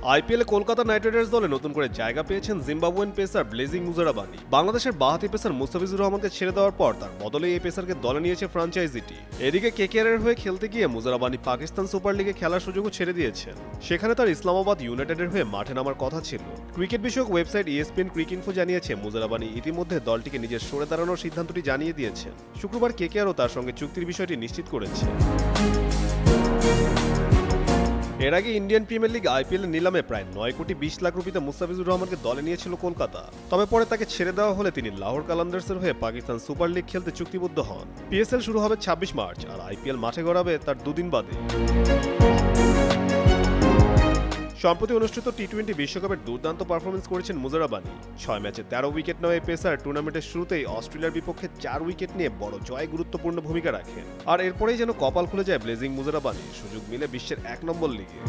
আইপিএলে Kolkata night Riders দলে নতুন করে জায়গা পেয়েছেন জিম্বাবুয়ান পেসার ব্লেজিং মুজারাবানি। বাংলাদেশের বাঁহাতি পেসার মুস্তাফিজুর রহমানকে ছেড়ে দেওয়ার পর তার বদলে এই পেসারকে দলে নিয়েছে ফ্র্যাঞ্চাইজিটি। এদিকে কেকেআরের হয়ে খেলতে গিয়ে মুজারাবানি পাকিস্তান সুপার লিগে খেলার সুযোগও ছেড়ে দিয়েছেন। সেখানে তার ইসলামাবাদ ইউনাইটেডের হয়ে মাঠে নামার কথা ছিল। ক্রিকেট বিষয়ক ওয়েবসাইট ইএসপিএন ক্রিকইনফো জানিয়েছে মুজারাবানি ইতিমধ্যে দলটিকে নিজের সরে দাঁড়ানোর সিদ্ধান্তটি জানিয়ে দিয়েছেন। শুক্রবার কেকেআরও তার সঙ্গে চুক্তির বিষয়টি নিশ্চিত করেছে। এর আগে ইন্ডিয়ান প্রিমিয়ার লিগ আইপিএল নিলামে প্রায় 9 কোটি 20 লাখ রুপিতে মুস্তাফিজুর রহমানকে দলে নিয়েছিল কলকাতা। তবে পরে তাকে ছেড়ে দেওয়া হলে তিনি লাহোর কালান্দার্সের হয়ে পাকিস্তান সুপার লিগ খেলতে চুক্তিবদ্ধ হন। পিএসএল শুরু হবে 26 মার্চ আর আইপিএল মাঠে গড়াবে তার দুদিন বাদে। সম্প্রতি অনুষ্ঠিত টি-20 বিশ্বকাপের দুর্দান্ত পারফরমেন্স করেছেন মুজারাবানি। 6 ম্যাচে 13 উইকেট নেওয়া এই পেসার টুর্নামেন্টের শুরুতেই অস্ট্রেলিয়ার বিপক্ষে 4 উইকেট নিয়ে বড় জয়ে গুরুত্বপূর্ণ ভূমিকা রাখেন। আর এরপরেই যেন কপাল খুলে যায় ব্লেজিং মুজারাবানির, সুযোগ মিলে বিশ্বের 1 নম্বর লিগে।